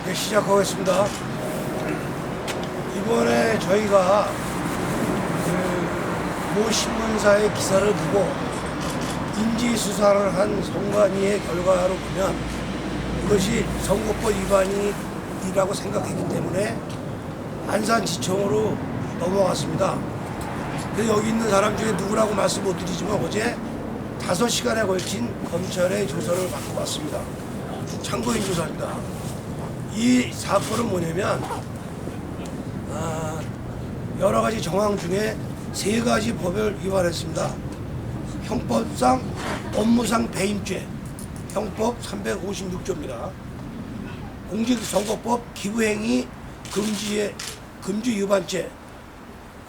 네, 시작하겠습니다. 이번에 저희가 모 신문사의 기사를 보고 인지수사를 한 선관위의 결과로 보면 이것이 선거법 위반이라고 생각했기 때문에 안산지청으로 넘어갔습니다. 그래서 여기 있는 사람 중에 누구라고 말씀 못 드리지만 어제 5시간에 걸친 검찰의 조사를 받고 왔습니다. 참고인 조사입니다. 이 사건은 뭐냐면 여러 가지 정황 중에 3가지 법을 위반했습니다. 형법상 업무상 배임죄, 형법 356조입니다. 공직선거법 기부행위 금지 위반죄,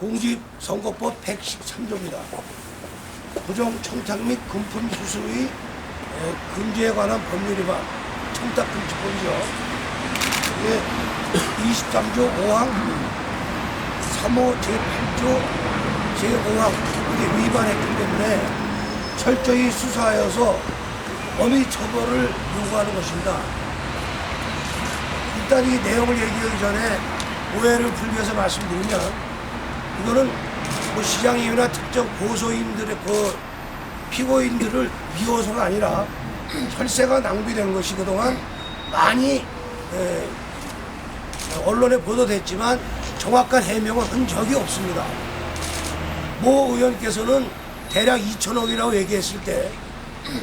공직선거법 113조입니다. 부정 청탁 및 금품 수수의 금지에 관한 법률 위반, 청탁금지법이죠. 23조 5항, 3호 제8조 제5항 이게 위반했기 때문에 철저히 수사하여서 엄히 처벌을 요구하는 것입니다. 일단 이 내용을 얘기하기 전에 오해를 풀기 위해서 말씀드리면 이거는 뭐 시장님이나 특정 고소인들의 피고인들을 미워서가 아니라 혈세가 낭비된 것이 그동안 많이 언론에 보도됐지만 정확한 해명을 한 적이 없습니다. 모 의원께서는 대략 2천억이라고 얘기했을 때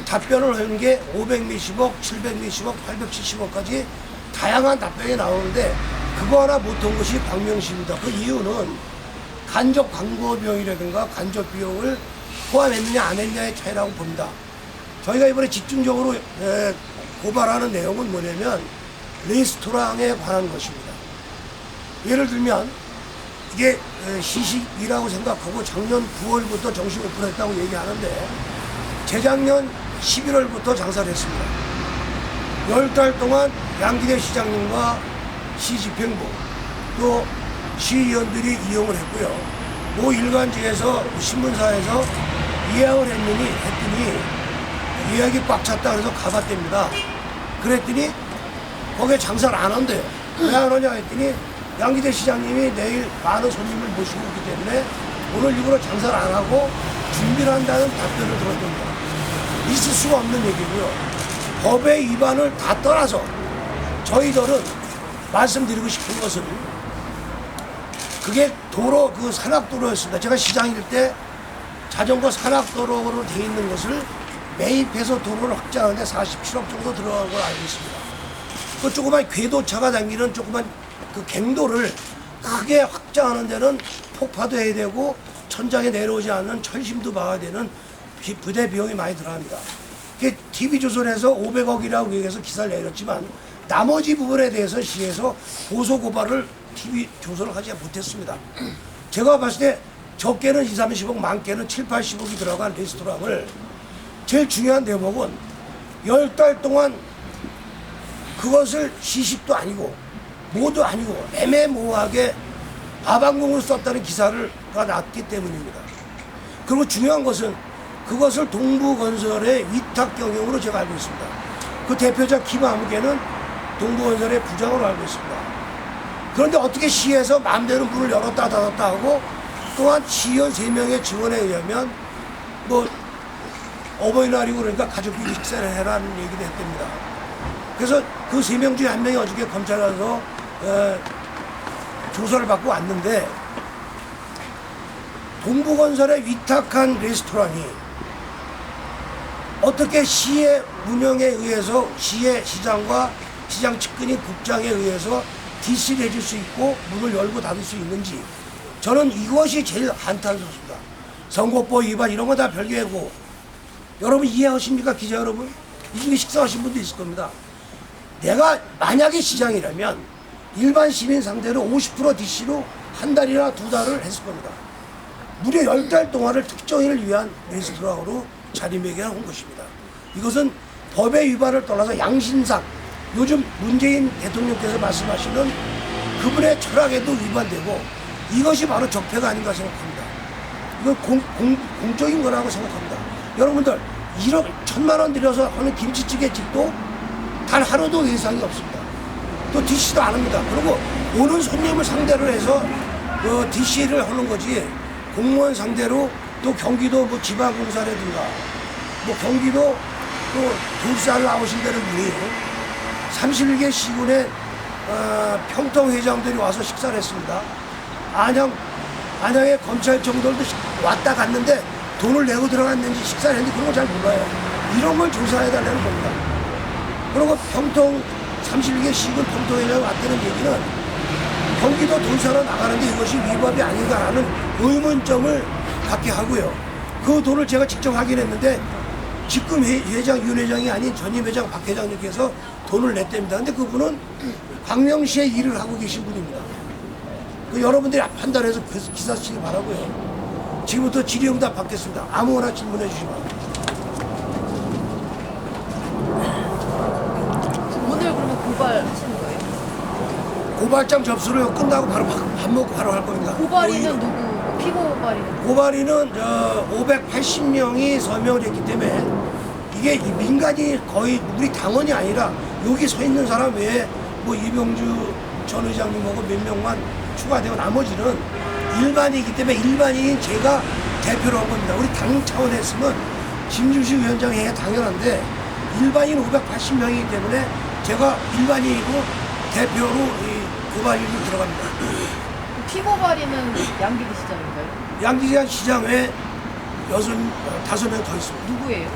답변을 한 게 500몇십억, 700몇십억, 870억까지 다양한 답변이 나오는데 그거 하나 못한 것이 박명식입니다. 그 이유는 간접 광고 비용이라든가 간접 비용을 포함했느냐 안 했느냐의 차이라고 봅니다. 저희가 이번에 집중적으로 고발하는 내용은 뭐냐면 레스토랑에 관한 것입니다. 예를 들면 이게 시식이라고 생각하고 작년 9월부터 정식 오픈했다고 얘기하는데 재작년 11월부터 장사를 했습니다. 10달 동안 양기대 시장님과 시집행부 또 시의원들이 이용을 했고요. 모 일간지에서 신문사에서 예약을 했더니 예약이 꽉 찼다 그래서 가봤답니다. 그랬더니 거기에 장사를 안 한대요. 왜 안 하냐 했더니 양기대 시장님이 내일 많은 손님을 모시고 있기 때문에 오늘 일부러 장사를 안 하고 준비를 한다는 답변을 들었답니다. 있을 수가 없는 얘기고요. 법의 위반을 다 떠나서 저희들은 말씀드리고 싶은 것은 그게 도로, 산악도로였습니다. 제가 시장일 때 자전거 산악도로로 돼 있는 것을 매입해서 도로를 확장하는데 47억 정도 들어간 걸 알고 있습니다. 그 조그만 궤도차가 다니는 조그만 그 갱도를 크게 확장하는 데는 폭파도 해야 되고 천장에 내려오지 않는 철심도 막아야 되는 부대 비용이 많이 들어갑니다. TV조선에서 500억이라고 얘기해서 기사를 내렸지만 나머지 부분에 대해서 시에서 고소고발을 TV조선을 하지 못했습니다. 제가 봤을 때 적게는 2, 30억, 많게는 7, 80억이 들어간 레스토랑을 제일 중요한 대목은 10달 동안 그것을 시식도 아니고 뭐도 아니고 애매모호하게 밥한공을 썼다는 기사가 났기 때문입니다. 그리고 중요한 것은 그것을 동부건설의 위탁 경영으로 제가 알고 있습니다. 그 대표자 김아무개는 동부건설의 부장으로 알고 있습니다. 그런데 어떻게 시에서 마음대로 문을 열었다 닫았다 하고 또한 시의원 3명의 증언에 의하면 뭐 어버이날이고 그러니까 가족끼리 식사를 해라는 얘기도 했답니다. 그래서 그 3명 중에 1명이 어저께 검찰에 가서 조사를 받고 왔는데 동부건설에 위탁한 레스토랑이 어떻게 시의 운영에 의해서 시의 시장과 시장 측근인 국장에 의해서 DC를 해줄 수 있고 문을 열고 닫을 수 있는지 저는 이것이 제일 한탄스럽습니다. 선거법 위반 이런 거 다 별개고 여러분 이해하십니까? 기자 여러분? 이 중에 식사하신 분도 있을 겁니다. 내가 만약에 시장이라면 일반 시민 상대로 50% DC로 한 달이나 2달을 했을 겁니다. 무려 10달 동안을 특정인을 위한 레스토랑으로 자리매김한 것입니다. 이것은 법의 위반을 떠나서 양심상 요즘 문재인 대통령께서 말씀하시는 그분의 철학에도 위반되고 이것이 바로 적폐가 아닌가 생각합니다. 이건 공적인 거라고 생각합니다. 여러분들 1억 1,000만 원 들여서 하는 김치찌개 집도 단 하루도 예상이 없습니다. 또 DC도 안 합니다. 그리고 오는 손님을 상대로 해서 그 DC를 하는 거지 공무원 상대로 또 경기도 뭐 지방공사라든가 뭐 경기도 또 돌산 나오신다는 분이 31개 시군에 평통회장들이 와서 식사를 했습니다. 안양의 검찰청들도 왔다 갔는데 돈을 내고 들어갔는지 식사를 했는지 그런 거 잘 몰라요. 이런 걸 조사해달라는 겁니다. 그리고 평통 31개 시군 평통회장이 왔다는 얘기는 경기도 돌산으로 나가는데 이것이 위법이 아닌가라는 의문점을 갖게 하고요. 그 돈을 제가 직접 확인했는데 지금 회장, 윤 회장이 아닌 전임 회장 박 회장님께서 돈을 냈답니다. 근데 그분은 광명시에 일을 하고 계신 분입니다. 여러분들이 판단해서 기사 쓰시기 바라고요. 지금부터 질의응답 받겠습니다. 아무거나 질문해 주시면. 오늘 그러면 고발하시는 거예요? 고발장 접수를 끝나고 바로 밥 먹고 바로 할 겁니다. 고발인은 누구? 피고 고발인은? 고발인은 580명이 서명을 했기 때문에 이게 민간이 거의 우리 당원이 아니라 여기 서 있는 사람 외에 뭐 이병주 전 의장님하고 몇 명만 추가되고 나머지는 일반이기 때문에 일반인 제가 대표로 한 겁니다. 우리 당 차원에 했으면 김주식 위원장이 해야 당연한데 일반인 580명이기 때문에 제가 일반인이고 대표로 이 고발인으로 들어갑니다. 피고발인은 양기기 시장인가요? 양기장 시장 외에 5명 더 있습니다. 누구예요?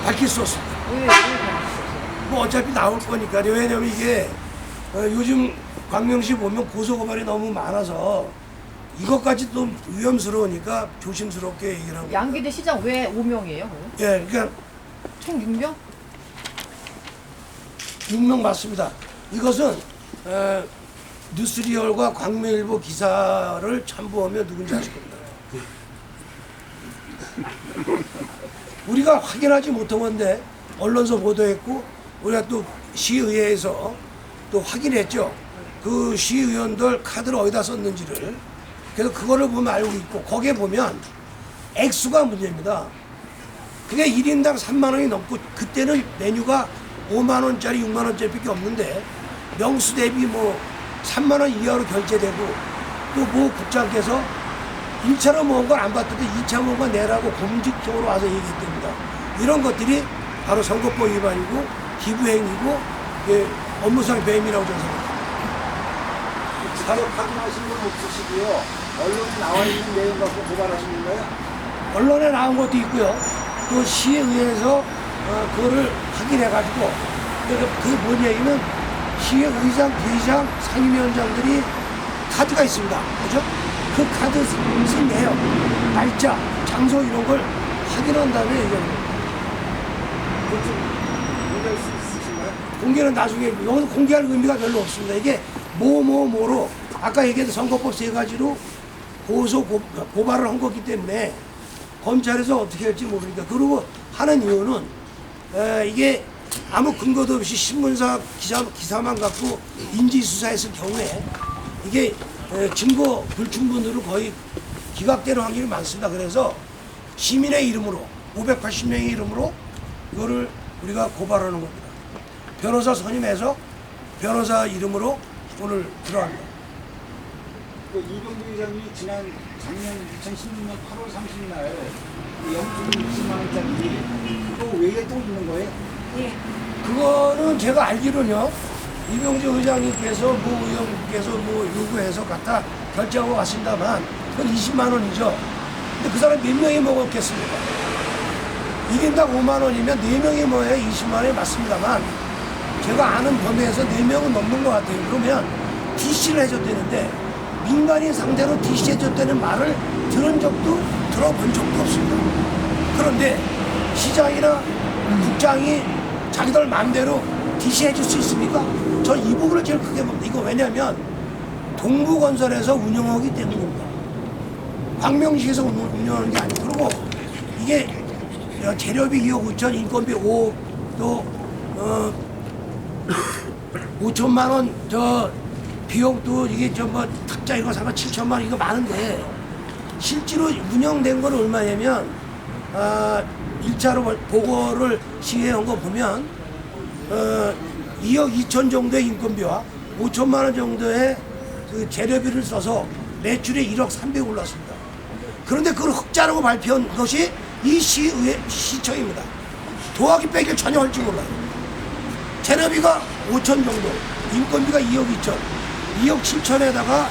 밝힐 수 없습니다. 왜 뭐 어차피 나올 거니까요. 왜냐면 이게 요즘 광명시 보면 고소고발이 너무 많아서 이것까지 또 위험스러우니까 조심스럽게 얘기를 하고. 양기대 시장 왜 5명이에요? 예, 그러니까 총 6명? 6명 맞습니다. 이것은 뉴스리얼과 광명일보 기사를 참고하면 누군지 아실 겁니다. 우리가 확인하지 못한 건데 언론서 보도했고 우리가 또 시의회에서 또 확인했죠. 그 시의원들 카드를 어디다 썼는지를. 그래서 그거를 보면 알고 있고 거기에 보면 액수가 문제입니다. 그게 1인당 3만 원이 넘고 그때는 메뉴가 5만 원짜리 6만 원짜리밖에 없는데 명수 대비 뭐 3만 원 이하로 결제되고 또 모 국장께서 1차로 먹은 건 안 받던데 2차 먹은 건 내라고 공직적으로 와서 얘기했답니다. 이런 것들이 바로 선거법 위반이고 기부행위고 업무상 배임이라고 저는 생각합니다. 직접 확인하신 건 없으시고요. 언론에 나와 있는 내용 갖고 고발하신 건가요? 언론에 나온 것도 있고요. 또 시의회에서 그거를 확인해가지고 그게 뭔 얘기는 시의 의장, 부의장, 상임위원장들이 카드가 있습니다. 그죠? 그 카드 쓴 내용, 날짜, 장소 이런 걸 확인한 다음에 얘기합니다. 공개할 수 있으신가요? 공개는 나중에 여기서 공개할 의미가 별로 없습니다. 이게 뭐로 아까 얘기했던 선거법 3가지로 고발을 한 거기 때문에 검찰에서 어떻게 할지 모르니까. 그리고 하는 이유는 이게 아무 근거도 없이 신문사 기사만 갖고 인지수사했을 경우에 이게 증거 불충분으로 거의 기각되는 확률이 많습니다. 그래서 시민의 이름으로 580명의 이름으로 이거를 우리가 고발하는 겁니다. 변호사 선임해서 변호사 이름으로 오늘 들어갑니다. 그 이병주 회장이 작년 2016년 8월 30일 날 영수증 20만 원짜리 그거 외에 또 있는 거예요? 그거는 제가 알기로는요. 이병주 의장님께서 모 의원께서 뭐 요구해서 갖다 결제하고 왔습니다만 그건 20만 원이죠. 근데 그 사람 몇 명이 먹었겠습니까? 1인당 5만 원이면 4명이 먹어야 20만 원이 맞습니다만 제가 아는 범위에서 4명은 넘는 것 같아요. 그러면 DC를 해줬다는데 민간인 상대로 DC 해줬다는 말을 들은 적도 들어본 적도 없습니다. 그런데 시장이나 국장이 자기들 마음대로 DC 해줄 수 있습니까? 전 이 부분을 제일 크게 봅니다. 이거 왜냐면 동부건설에서 운영하기 때문입니다. 광명시에서 운영하는 게 아니고. 그리고 이게 재료비 2억 5천, 인건비 5억, 또 5천만 원 비용도 이게 뭐 탁자 이거 사면 7천만 원 이거 많은데 실제로 운영된 건 얼마냐면 1차로 보고를 시행한 거 보면 2억 2천 정도의 인건비와 5천만 원 정도의 그 재료비를 써서 매출이 1억 300 올랐습니다. 그런데 그걸 흑자라고 발표한 것이 이 시청입니다. 더하기 빼기를 전혀 할 줄 몰라요. 재료비가 5천 정도, 인건비가 2억 2천, 2억 7천에다가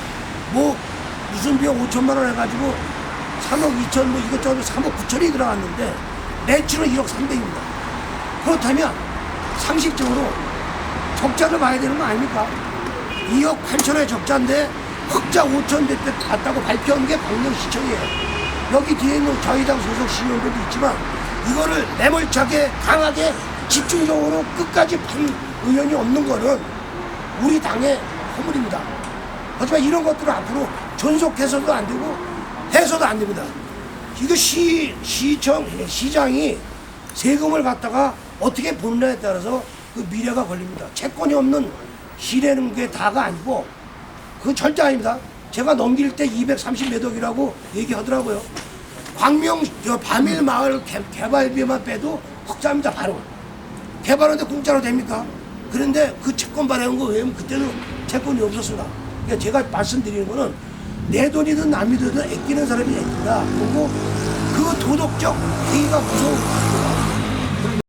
뭐 무슨 비용 5천만 원 해가지고 3억 2천 뭐 이것저것 3억 9천이 들어갔는데 매출은 1억 300입니다. 그렇다면 상식적으로 적자를 봐야 되는 거 아닙니까? 2억 8천의 적자인데 흑자 5천 대때 갔다고 발표한 게 광명시청이에요. 여기 뒤에 있는 저희 당 소속 시의원들도 있지만 이거를 매몰차게 강하게 집중적으로 끝까지 판 의원이 없는 거는 우리 당의 허물입니다. 하지만 이런 것들은 앞으로 존속해서도 안 되고 해서도 안 됩니다. 이거 시장이 세금을 갖다가 어떻게 보느냐에 따라서 그 미래가 걸립니다. 채권이 없는 시라는 게 다가 아니고 그건 절대 아닙니다. 제가 넘길 때 230몇 억이라고 얘기하더라고요. 광명 밤일 마을 개발비만 빼도 흑자입니다. 바로 개발하는데 공짜로 됩니까? 그런데 그 채권 발행한 거 외에는 그때는 채권이 없었습니다. 그러니까 제가 말씀드리는 거는 내 돈이든 남이 돈이든 아끼는 사람이 아낀다. 그리고 그 도덕적 행위가 무서운 겁니다.